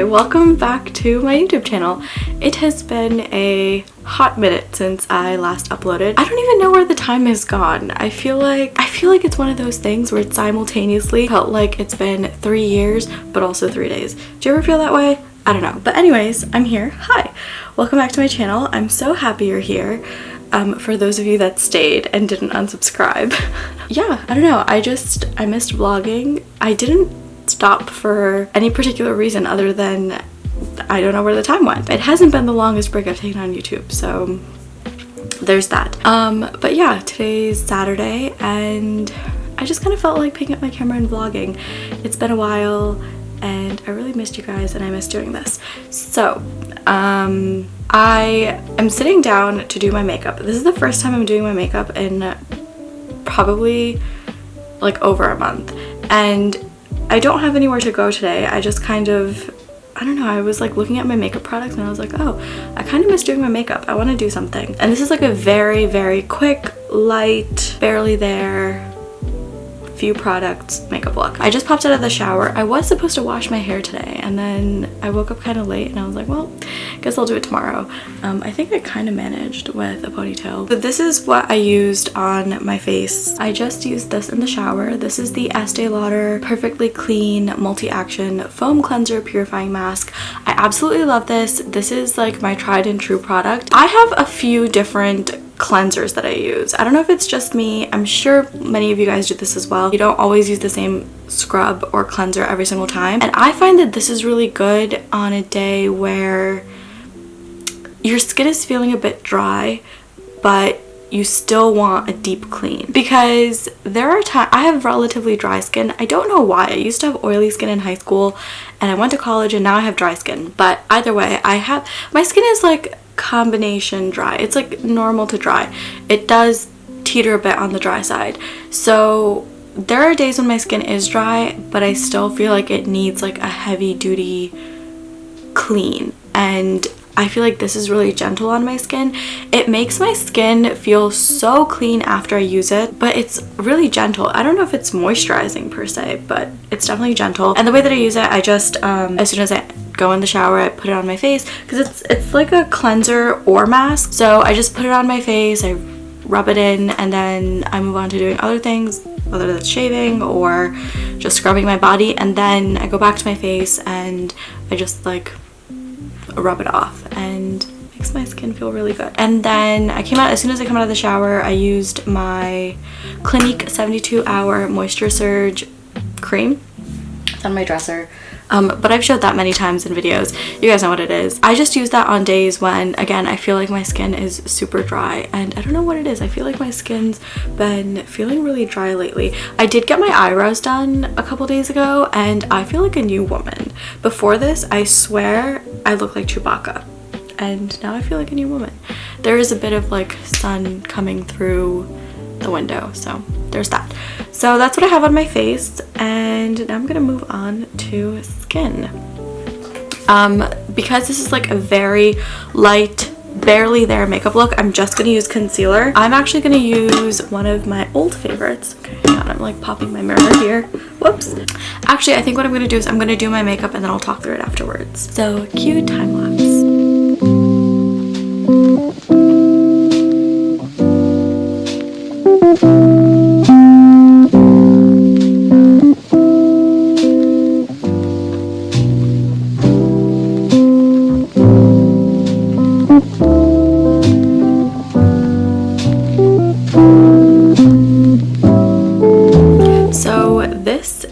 Welcome back to my YouTube channel. It has been a hot minute since I last uploaded. I don't even know where the time has gone. I feel like it's one of those things where it simultaneously felt like it's been 3 years but also 3 days. Do you ever feel that way? I don't know. But anyways, I'm here. Hi. Welcome back to my channel. I'm so happy you're here. For those of you that stayed and didn't unsubscribe. Yeah, I don't know. I missed vlogging. I didn't stop for any particular reason other than I don't know where the time went. It hasn't been the longest break I've taken on YouTube, so there's that. But yeah, today's Saturday and I just kind of felt like picking up my camera and vlogging. It's been a while and I really missed you guys and I missed doing this. So I am sitting down to do my makeup. This is the first time I'm doing my makeup in probably like over a month, and I don't have anywhere to go today. I just kind of, I don't know, I was like looking at my makeup products and I was like, oh, I kind of miss doing my makeup. I want to do something. And this is like a very, very quick, light, barely there, few products makeup look. I just popped out of the shower. I was supposed to wash my hair today and then I woke up kind of late and I was like, well, guess I'll do it tomorrow. I think I kind of managed with a ponytail. So this is what I used on my face. I just used this in the shower. This is the Estee Lauder Perfectly Clean Multi-Action Foam Cleanser Purifying Mask. I absolutely love this. This is like my tried and true product. I have a few different cleansers that I use. I don't know if it's just me. I'm sure many of you guys do this as well. You don't always use the same scrub or cleanser every single time. And I find that this is really good on a day where your skin is feeling a bit dry, but you still want a deep clean. Because there are times, I have relatively dry skin. I don't know why. I used to have oily skin in high school and I went to college and now I have dry skin. But either way, my skin is like combination dry. It's like normal to dry. It does teeter a bit on the dry side. So there are days when my skin is dry, but I still feel like it needs like a heavy duty clean. And I feel like this is really gentle on my skin. It makes my skin feel so clean after I use it, but it's really gentle. I don't know if it's moisturizing per se, but it's definitely gentle. And the way that I use it, I just, as soon as I go in the shower, I put it on my face because it's like a cleanser or mask. So I just put it on my face, I rub it in, and then I move on to doing other things, whether that's shaving or just scrubbing my body. And then I go back to my face and I just like rub it off and makes my skin feel really good. And then as soon as I come out of the shower, I used my Clinique 72-hour Moisture Surge cream. It's on my dresser. But I've showed that many times in videos. You guys know what it is. I just use that on days when, again, I feel like my skin is super dry and I don't know what it is. I feel like my skin's been feeling really dry lately. I did get my eyebrows done a couple days ago and I feel like a new woman. Before this, I swear I look like Chewbacca. And now I feel like a new woman. There is a bit of like sun coming through the window, so there's that. So that's what I have on my face, and now I'm gonna move on to skin. Because this is like a very light, barely there makeup look, I'm just gonna use concealer. I'm actually gonna use one of my old favorites. Okay, hang on, I'm like popping my mirror here. Whoops. Actually, I think what I'm gonna do is I'm gonna do my makeup and then I'll talk through it afterwards. So cue time lapse.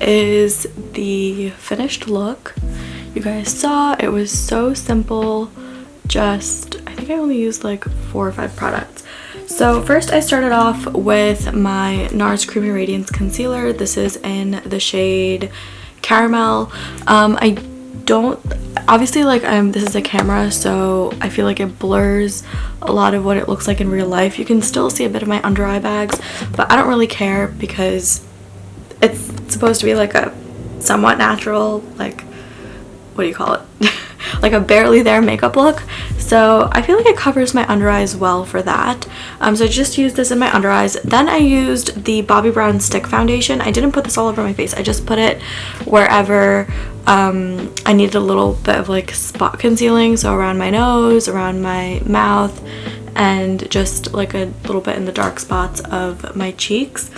Is the finished look. You guys saw it was so simple. I think I only used like 4 or 5 products. So first I started off with my NARS Creamy Radiance Concealer. This is in the shade Caramel. I don't, obviously, like, this is a camera, so I feel like it blurs a lot of what it looks like in real life. You can still see a bit of my under eye bags, but I don't really care because it's supposed to be like a somewhat natural, like, what do you call it? Like a barely there makeup look. So I feel like it covers my under eyes well for that. So I just used this in my under eyes. Then I used the Bobbi Brown Stick Foundation. I didn't put this all over my face. I just put it wherever I needed a little bit of like spot concealing. So around my nose, around my mouth, and just like a little bit in the dark spots of my cheeks.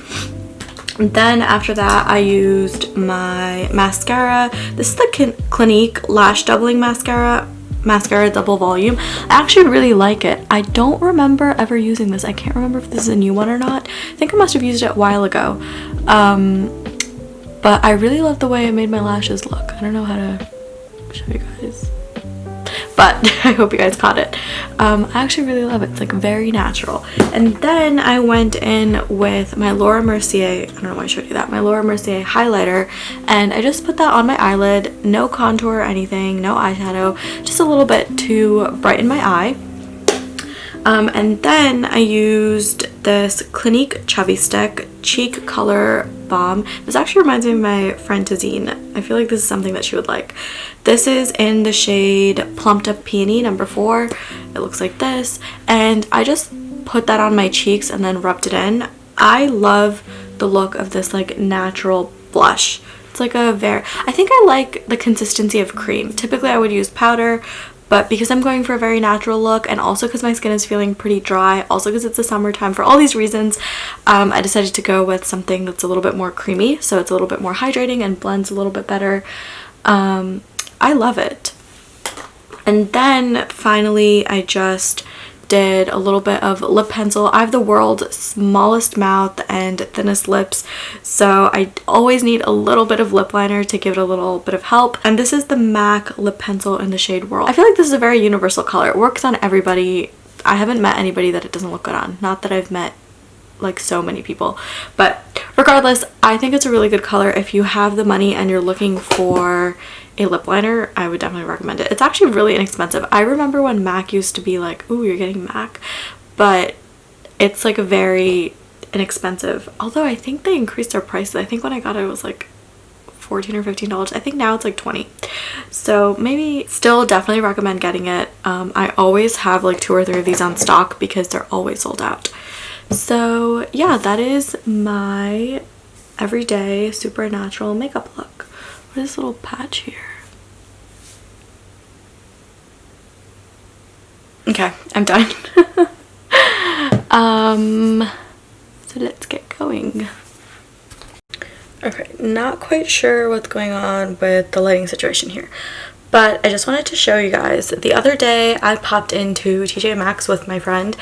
Then after that, I used my mascara. This is the Clinique Lash Doubling Mascara Double Volume. I actually really like it. I don't remember ever using this. I can't remember if this is a new one or not. I think I must have used it a while ago. But I really love the way it made my lashes look. I don't know how to show you guys, but I hope you guys caught it. I actually really love it. It's like very natural. And then I went in with my Laura Mercier, I don't know why I showed you that, my Laura Mercier highlighter, and I just put that on my eyelid. No contour or anything, no eyeshadow, just a little bit to brighten my eye. And then I used this Clinique Chubby Stick Cheek Color Balm. This actually reminds me of my friend Tazine. I feel like this is something that she would like. This is in the shade Plumped Up Peony number 4. It looks like this. And I just put that on my cheeks and then rubbed it in. I love the look of this like natural blush. It's like a I think I like the consistency of cream. Typically I would use powder, but because I'm going for a very natural look, and also because my skin is feeling pretty dry, also because it's the summertime, for all these reasons, I decided to go with something that's a little bit more creamy, so it's a little bit more hydrating and blends a little bit better. I love it. And then finally I just did a little bit of lip pencil. I have the world's smallest mouth and thinnest lips, so I always need a little bit of lip liner to give it a little bit of help. And this is the MAC lip pencil in the shade World. I feel like this is a very universal color. It works on everybody. I haven't met anybody that it doesn't look good on. Not that I've met like so many people, but regardless, I think it's a really good color. If you have the money and you're looking for a lip liner, I would definitely recommend it. It's actually really inexpensive. I remember when MAC used to be like, ooh, you're getting MAC, but it's like a very inexpensive, although I think they increased their prices. I think when I got it, it was like $14 or $15. I think now it's like $20. So maybe, still definitely recommend getting it. I always have like 2 or 3 of these on stock because they're always sold out. So yeah, that is my everyday super natural makeup look. What is this little patch here? Okay, I'm done. So let's get going. Okay, not quite sure what's going on with the lighting situation here, but I just wanted to show you guys. The other day I popped into TJ Maxx with my friend,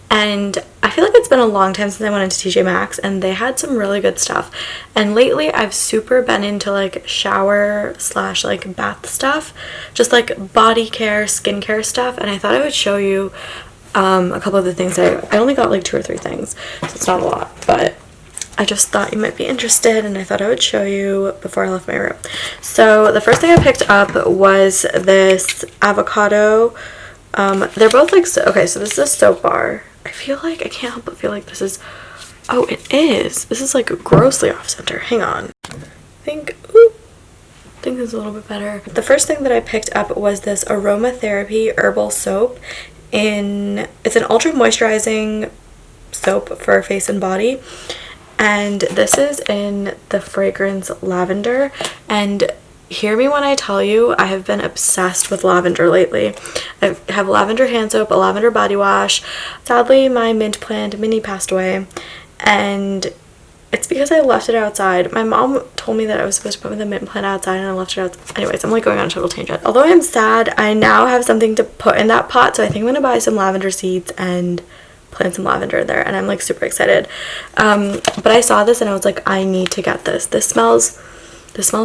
and I feel like it's been a long time since I went into TJ Maxx, and they had some really good stuff. And lately I've super been into like shower / like bath stuff, just like body care, skincare stuff, and I thought I would show you a couple of the things. I only got like 2 or 3 things, so it's not a lot, but I just thought you might be interested, and I thought I would show you before I left my room. So the first thing I picked up was this avocado. They're both like, okay, so this is a soap bar. I feel like, I can't help but feel like this is, oh, it is. This is like grossly off center. Hang on. I think this is a little bit better. The first thing that I picked up was this aromatherapy herbal soap. It's an ultra moisturizing soap for face and body. And this is in the fragrance lavender. And hear me when I tell you, I have been obsessed with lavender lately. I have lavender hand soap, a lavender body wash. Sadly, my mint plant Minnie passed away, and it's because I left it outside. My mom told me that I was supposed to put the mint plant outside, and I left it out. Anyways, I'm like going on a total tangent. Although I'm sad, I now have something to put in that pot, so I think I'm going to buy some lavender seeds and plant some lavender in there, and I'm like super excited. But I saw this and I was like, I need to get this. This smells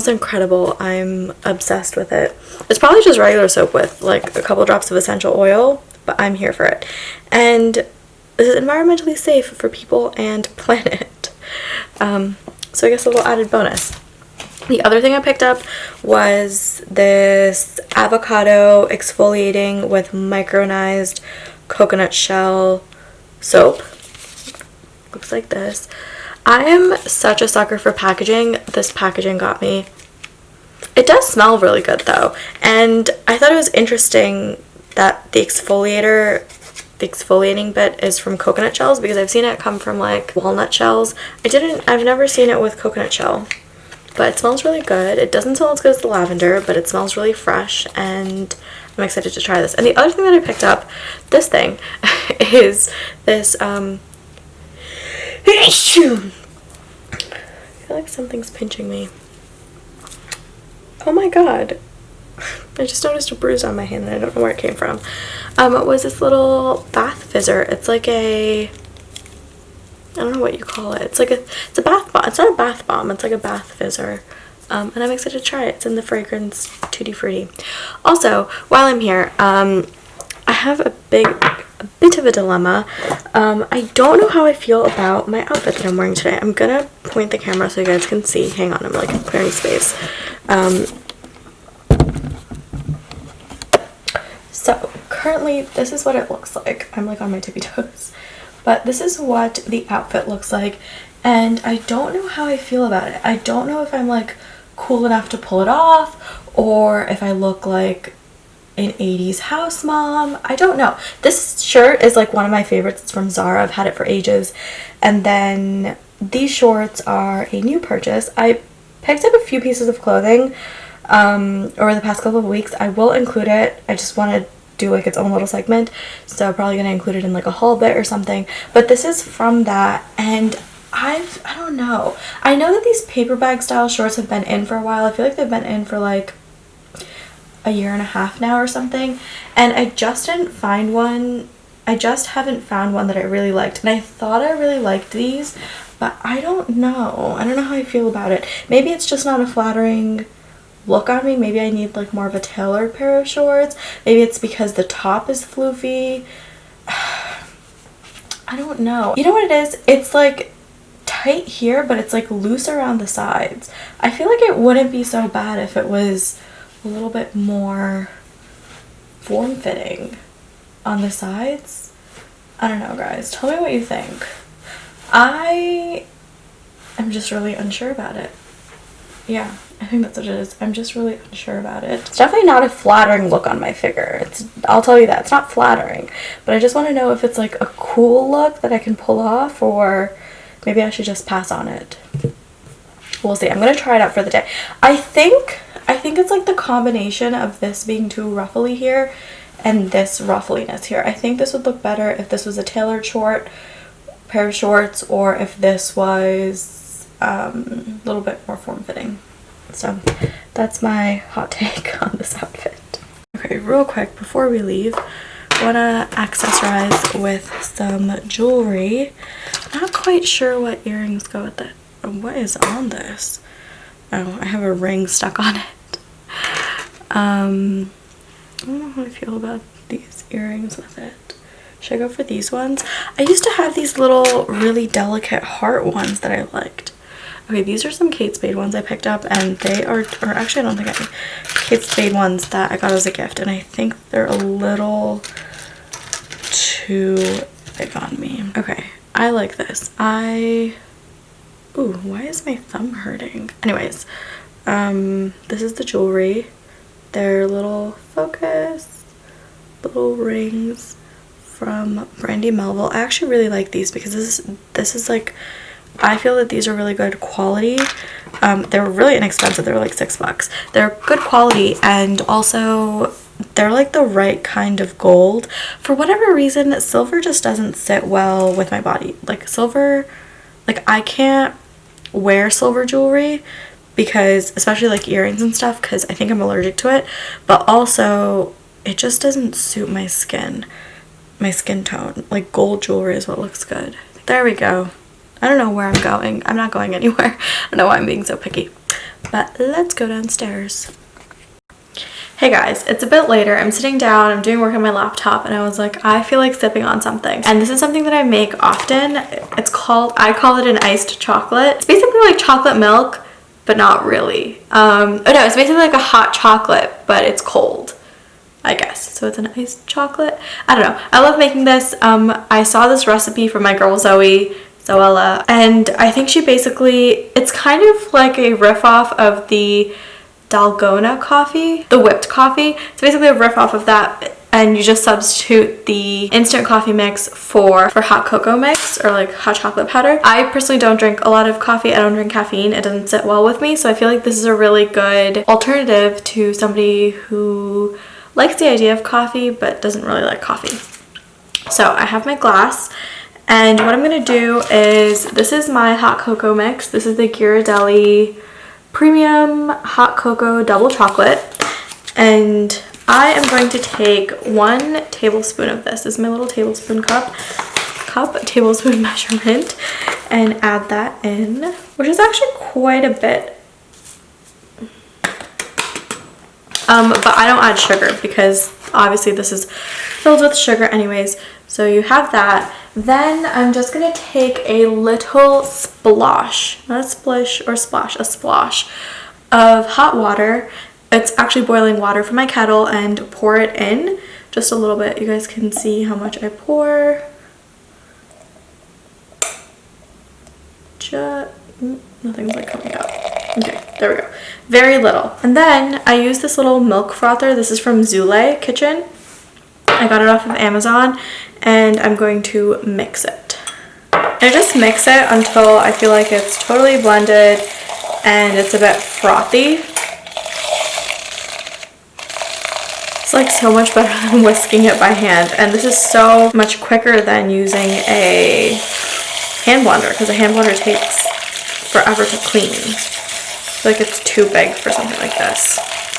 incredible. I'm obsessed with it. It's probably just regular soap with like a couple drops of essential oil, but I'm here for it. And this is environmentally safe for people and planet. So I guess a little added bonus. The other thing I picked up was this avocado exfoliating with micronized coconut shell soap. Looks like this. I am such a sucker for packaging. This packaging got me. It does smell really good though, and I thought it was interesting that the exfoliating bit is from coconut shells, because I've seen it come from like walnut shells. I've never seen it with coconut shell, but it smells really good. It doesn't smell as good as the lavender, but it smells really fresh, and I'm excited to try this. And the other thing that I picked up, this thing, is this, I feel like something's pinching me. Oh my god. I just noticed a bruise on my hand and I don't know where it came from. It was this little bath fizzer. It's like I don't know what you call it. It's a bath bomb. It's not a bath bomb. It's like a bath fizzer. And I'm excited to try it. It's in the fragrance Tutti Frutti. Also, while I'm here, I have a bit of a dilemma. I don't know how I feel about my outfit that I'm wearing today. I'm gonna point the camera so you guys can see. Hang on, I'm like clearing space. So currently this is what it looks like. I'm like on my tippy toes, but this is what the outfit looks like, and I don't know how I feel about it. I don't know if I'm like cool enough to pull it off, or if I look like an 80s house mom. I don't know. This shirt is like one of my favorites. It's from Zara. I've had it for ages. And then these shorts are a new purchase. I picked up a few pieces of clothing over the past couple of weeks. I will include it. I just want to do like its own little segment, so I'm probably going to include it in like a haul bit or something. But this is from that, and I don't know. I know that these paper bag style shorts have been in for a while. I feel like they've been in for like a year and a half now or something, and I just didn't find one. I just haven't found one that I really liked, and I thought I really liked these, but I don't know. I don't know how I feel about it. Maybe it's just not a flattering look on me. Maybe I need like more of a tailored pair of shorts. Maybe it's because the top is floofy. I don't know. You know what it is? It's like tight here, but it's like loose around the sides. I feel like it wouldn't be so bad if it was a little bit more form-fitting on the sides. I don't know, guys. Tell me what you think. I am just really unsure about it. Yeah, I think that's what it is. I'm just really unsure about it. It's definitely not a flattering look on my figure. I'll tell you that. It's not flattering. But I just want to know if it's like a cool look that I can pull off, or maybe I should just pass on it. We'll see. I'm going to try it out for the day. I think it's like the combination of this being too ruffly here and this ruffliness here. I think this would look better if this was a tailored pair of shorts, or if this was a little bit more form-fitting. So that's my hot take on this outfit. Okay, real quick before we leave, I want to accessorize with some jewelry. I'm not quite sure what earrings go with it. What is on this? Oh, I have a ring stuck on it. I don't know how I feel about these earrings with it. Should I go for these ones? I used to have these little really delicate heart ones that I liked. Okay, these are some Kate Spade ones I picked up, and they are, or actually I don't think I, Kate Spade ones that I got as a gift, and I think they're a little too big on me. Okay, I like this. Ooh, why is my thumb hurting? Anyways, this is the jewelry. They're little focus, little rings from Brandy Melville. I actually really like these because this is like, I feel that these are really good quality. They're really inexpensive. They're like $6. They're good quality, and also they're like the right kind of gold. For whatever reason, silver just doesn't sit well with my body. Like silver, like I can't wear silver jewelry because, especially like earrings and stuff, because I think I'm allergic to it, but also it just doesn't suit my skin tone. Like gold jewelry is what looks good. There we go. I don't know where I'm going. I'm not going anywhere. I don't know why I'm being so picky, but let's go downstairs. Hey guys, it's a bit later. I'm sitting down, I'm doing work on my laptop, and I was like, I feel like sipping on something. And this is something that I make often. I call it an iced chocolate. It's basically like chocolate milk but not really. Oh no, it's basically like a hot chocolate, but it's cold, I guess. So it's an iced chocolate. I don't know. I love making this. I saw this recipe from my girl Zoella, and I think she basically, it's kind of like a riff off of the Dalgona coffee, the whipped coffee. It's basically a riff off of that, and you just substitute the instant coffee mix for hot cocoa mix or like hot chocolate powder. I personally don't drink a lot of coffee. I don't drink caffeine. It doesn't sit well with me, so I feel like this is a really good alternative to somebody who likes the idea of coffee but doesn't really like coffee. So I have my glass, and what I'm going to do is, this is my hot cocoa mix. This is the Ghirardelli Premium Hot Cocoa Double Chocolate, and I am going to take 1 tablespoon of this. This is my little tablespoon tablespoon measurement, and add that in, which is actually quite a bit. But I don't add sugar because obviously this is filled with sugar anyways. So you have that. Then I'm just gonna take a little splosh, not a splish or splash, a splosh of hot water. It's actually boiling water from my kettle, and pour it in just a little bit. You guys can see how much I pour. Nothing's like coming out. Okay, there we go. Very little. And then I use this little milk frother. This is from Zule Kitchen. I got it off of Amazon, and I'm going to mix it. I just mix it until I feel like it's totally blended and it's a bit frothy. It's like so much better than whisking it by hand, and this is so much quicker than using a hand blender, because a hand blender takes forever to clean. I feel like it's too big for something like this.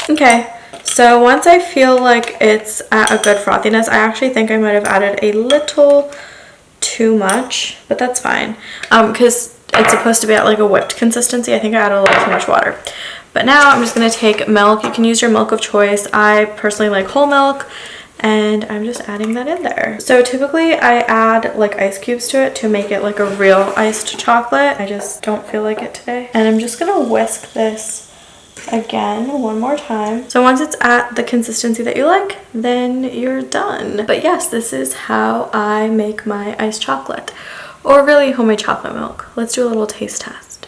Okay, so once I feel like it's at a good frothiness, I actually think I might have added a little too much, but that's fine, because it's supposed to be at like a whipped consistency. I think I added a little too much water. But now I'm just going to take milk. You can use your milk of choice. I personally like whole milk, and I'm just adding that in there. So typically I add like ice cubes to it to make it like a real iced chocolate. I just don't feel like it today. And I'm just going to whisk this again one more time. So once it's at the consistency that you like, then you're done. But yes, this is how I make my iced chocolate, or really homemade chocolate milk. Let's do a little taste test.